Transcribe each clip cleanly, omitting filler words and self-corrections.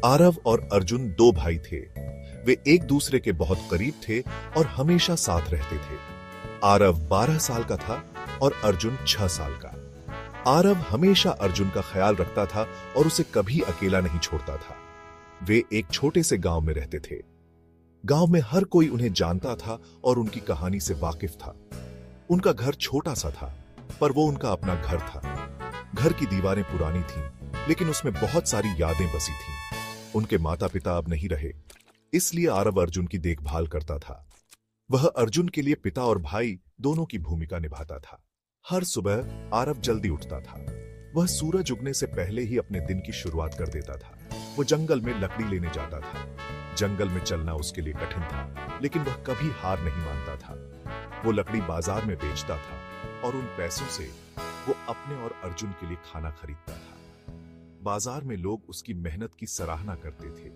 आरव और अर्जुन दो भाई थे। वे एक दूसरे के बहुत करीब थे और हमेशा साथ रहते थे। आरव 12 साल का था और अर्जुन 6 साल का। आरव हमेशा अर्जुन का ख्याल रखता था और उसे कभी अकेला नहीं छोड़ता था। वे एक छोटे से गांव में रहते थे। गांव में हर कोई उन्हें जानता था और उनकी कहानी से वाकिफ था। उनका घर छोटा सा था, पर वो उनका अपना घर था। घर की दीवारें पुरानी थीं, लेकिन उसमें बहुत सारी यादें बसी थीं। उनके माता पिता अब नहीं रहे, इसलिए आरव अर्जुन की देखभाल करता था। वह अर्जुन के लिए पिता और भाई दोनों की भूमिका निभाता था। हर सुबह आरव जल्दी उठता था। वह सूरज उगने से पहले ही अपने दिन की शुरुआत कर देता था। वो जंगल में लकड़ी लेने जाता था। जंगल में चलना उसके लिए कठिन था, लेकिन वह कभी हार नहीं मानता था। वो लकड़ी बाजार में बेचता था और उन पैसों से वो अपने और अर्जुन के लिए खाना खरीदता था। बाजार में लोग उसकी मेहनत की सराहना करते थे।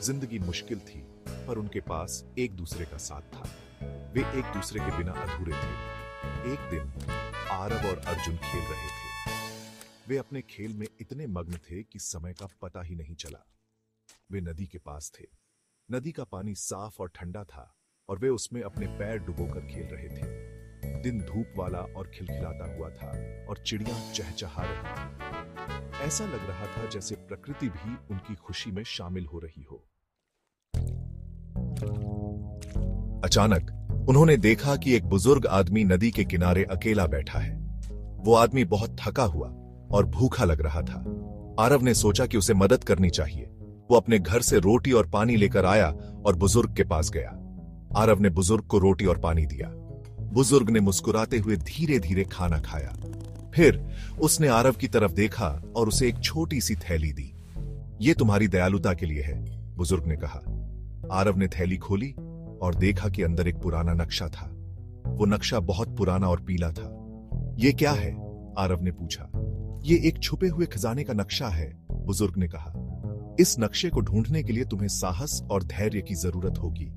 जिंदगी मुश्किल थी, पर उनके पास एक दूसरे का साथ था। वे एक दूसरे के बिना अधूरे थे। एक दिन आरव और अर्जुन खेल रहे थे। वे अपने खेल में इतने मग्न थे कि समय का पता ही नहीं चला। वे नदी के पास थे। नदी का पानी साफ और ठंडा था और वे उसमें अपने पैर डुबोकर खेल रहे थे। दिन धूप वाला और खिलखिलाता हुआ था और चिड़ियां चहचहा रही थीं। ऐसा लग रहा था जैसे प्रकृति भी उनकी खुशी में शामिल हो रही हो। अचानक उन्होंने देखा कि एक बुजुर्ग आदमी नदी के किनारे अकेला बैठा है। वो आदमी बहुत थका हुआ और भूखा लग रहा था। आरव ने सोचा कि उसे मदद करनी चाहिए। वो अपने घर से रोटी और पानी लेकर आया और बुजुर्ग के पास गया। आरव ने बुजुर्ग को रोटी और पानी दिया। बुजुर्ग ने मुस्कुराते हुए धीरे धीरे खाना खाया। फिर उसने आरव की तरफ देखा और उसे एक छोटी सी थैली दी। ये तुम्हारी दयालुता के लिए है, बुजुर्ग ने कहा। आरव ने थैली खोली और देखा कि अंदर एक पुराना नक्शा था। वो नक्शा बहुत पुराना और पीला था। ये क्या है? आरव ने पूछा। ये एक छुपे हुए खजाने का नक्शा है, बुजुर्ग ने कहा। इस नक्शे को ढूंढने के लिए तुम्हें साहस और धैर्य की जरूरत होगी।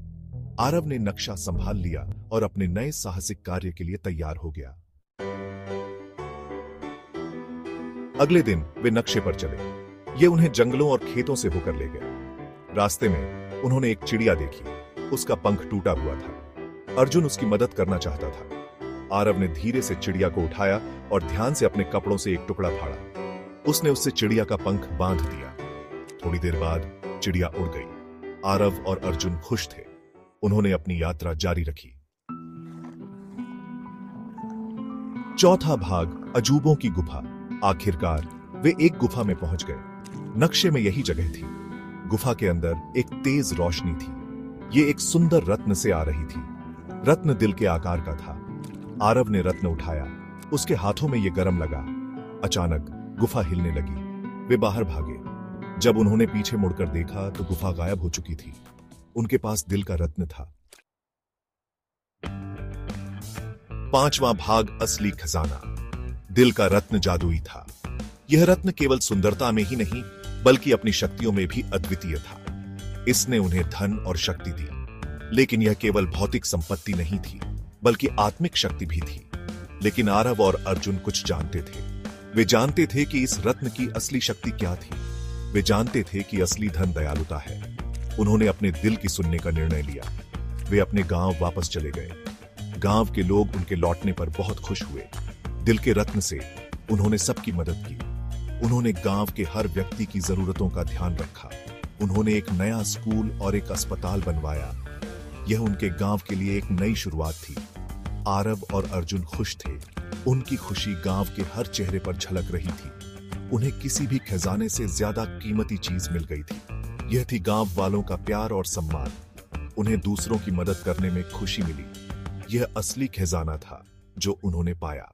आरव ने नक्शा संभाल लिया और अपने नए साहसिक कार्य के लिए तैयार हो गया। अगले दिन वे नक्शे पर चले। ये उन्हें जंगलों और खेतों से होकर ले गए। रास्ते में उन्होंने एक चिड़िया देखी। उसका पंख टूटा हुआ था। अर्जुन उसकी मदद करना चाहता था। आरव ने धीरे से चिड़िया को उठाया और ध्यान से अपने कपड़ों से एक टुकड़ा फाड़ा। उसने उससे चिड़िया का पंख बांध दिया। थोड़ी देर बाद चिड़िया उड़ गई। आरव और अर्जुन खुश थे। उन्होंने अपनी यात्रा जारी रखी। चौथा भाग, अजूबों की गुफा। आखिरकार वे एक गुफा में पहुंच गए। नक्शे में यही जगह थी। गुफा के अंदर एक तेज रोशनी थी। ये एक सुंदर रत्न से आ रही थी। रत्न दिल के आकार का था। आरव ने रत्न उठाया। उसके हाथों में यह गर्म लगा। अचानक गुफा हिलने लगी। वे बाहर भागे। जब उन्होंने पीछे मुड़कर देखा तो गुफा गायब हो चुकी थी। उनके पास दिल का रत्न था। 5वां भाग, असली खजाना। दिल का रत्न जादुई था। यह रत्न केवल सुंदरता में ही नहीं, बल्कि अपनी शक्तियों में भी अद्वितीय था। इसने उन्हें धन और शक्ति दी, लेकिन यह केवल भौतिक संपत्ति नहीं थी, बल्कि आत्मिक शक्ति भी थी। लेकिन आरव और अर्जुन कुछ जानते थे। वे जानते थे कि इस रत्न की असली शक्ति क्या थी। वे जानते थे कि असली धन दयालुता है। उन्होंने अपने दिल की सुनने का निर्णय लिया। वे अपने गांव वापस चले गए। गांव के लोग उनके लौटने पर बहुत खुश हुए। दिल के रत्न से उन्होंने सबकी मदद की। उन्होंने गांव के हर व्यक्ति की जरूरतों का ध्यान रखा। उन्होंने एक नया स्कूल और एक अस्पताल बनवाया। यह उनके गांव के लिए एक नई शुरुआत थी। आरव और अर्जुन खुश थे। उनकी खुशी गांव के हर चेहरे पर झलक रही थी। उन्हें किसी भी खजाने से ज्यादा कीमती चीज मिल गई थी। यह थी गांव वालों का प्यार और सम्मान। उन्हें दूसरों की मदद करने में खुशी मिली। यह असली खजाना था जो उन्होंने पाया।